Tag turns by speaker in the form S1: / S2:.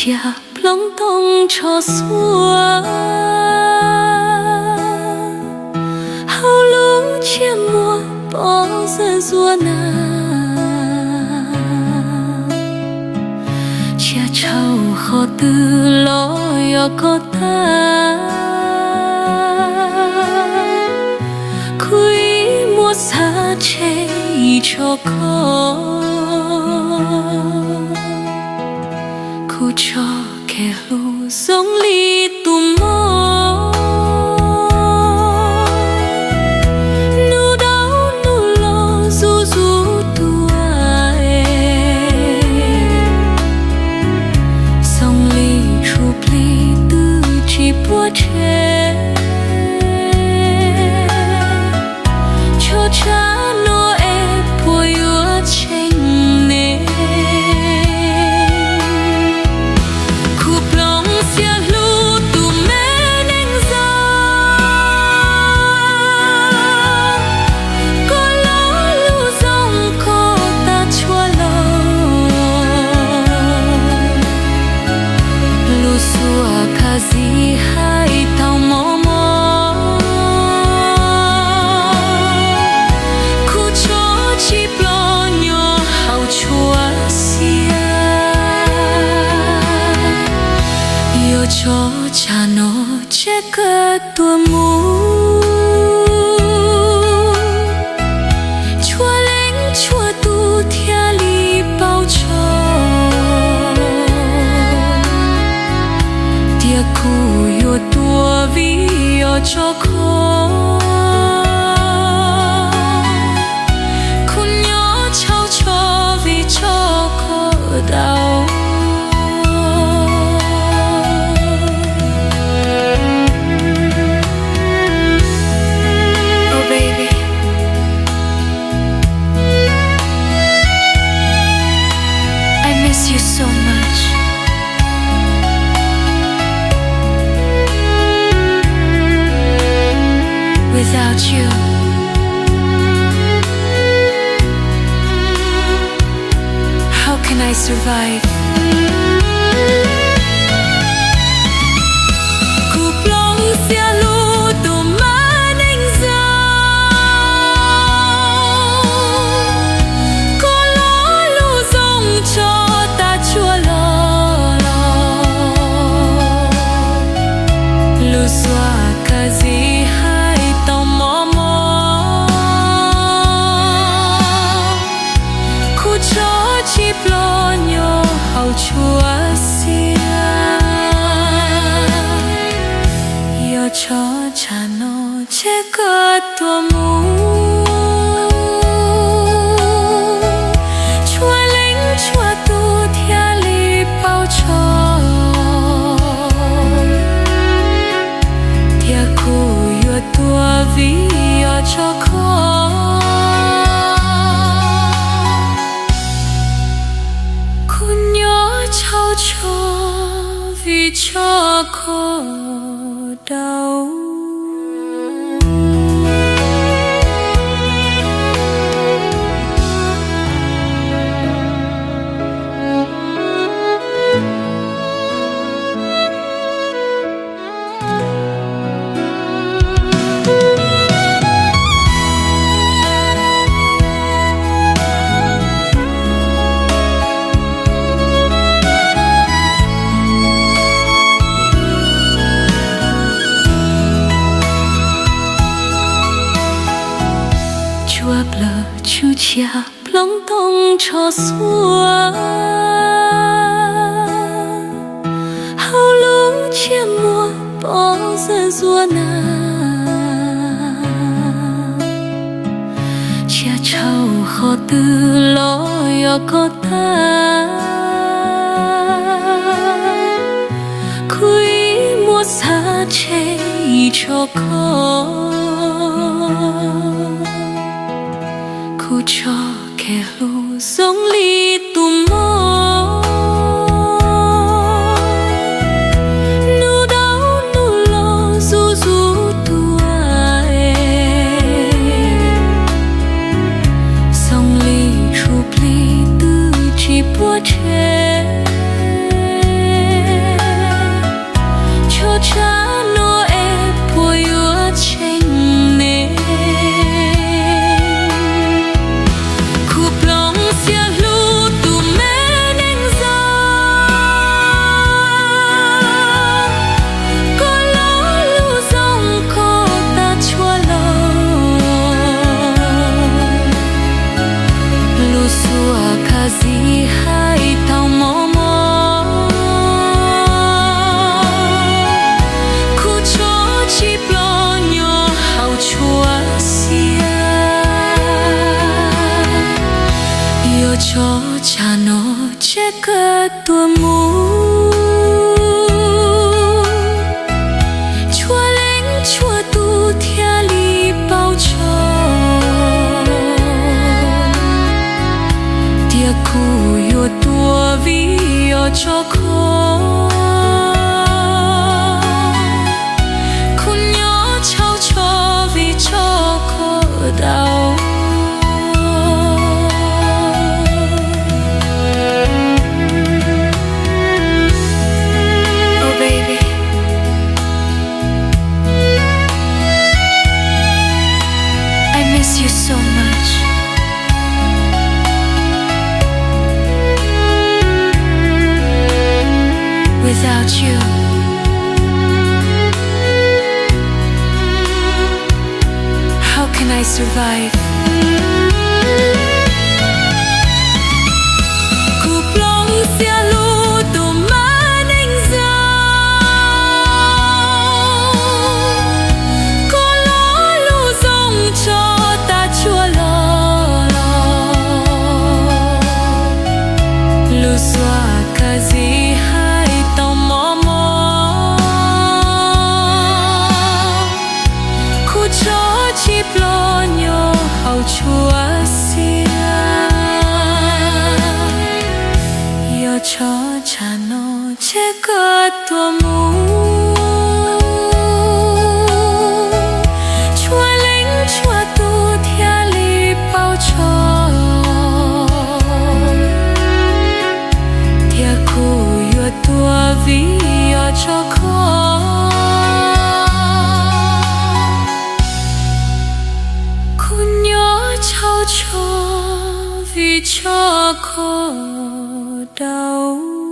S1: chia plong tông cho xua hao lũ chia mùa bỏ ra rùa na chia trâu khó tư lo yo có ta quý mua xa chê cho con khu cho kẻ lù giống ly tù mò nu đau nu lo du du tua sông ly chụp ly tư chỉ bua chê cho cha nó e bùi ua chênh nê gì hai tàu mò mò khu cho chỉ lo nhỏ hậu chua xia yêu cho cha nó che cơ tua mu chua lén chua tu thia li bao cho khu yo tua vi yo cho khó khôn nhỏ trao cho vì cho khó đau oh baby I miss you so much. Without you, how can I survive? chua xia yo cho cha nó che cơ tua mu chua lính chua tu thia li bao cho thia khu yo tua vi yo cho khó trao cho vì cho khổ đau. chua blờ chu chia plong tông cho xua hao lũ chia mùa bỏ ra rùa na chia trâu khó tư lo yo có ta quý mua xa chê cho con khu cho kẻ lù giống ly tù mò nu đau nu lo du du tua sông ly chụp ly tư chỉ bua chê gì hai tao mò mò khu cho chỉ lo nhỏ hậu chúa xia yêu cho cha nó che cơ tua mu chúa tu theo lý bao cho tia khu yo tua vì yo cho khó khôn nhỏ trao cho vì cho khó đau oh baby you so much. Without you, how can I survive? Chúa xia yo cho cha nó che cơ tua mu chúa lính chúa tu theo lý bao cho theo khu yo tua vì yo cho khó trao cho vì cho khó đau.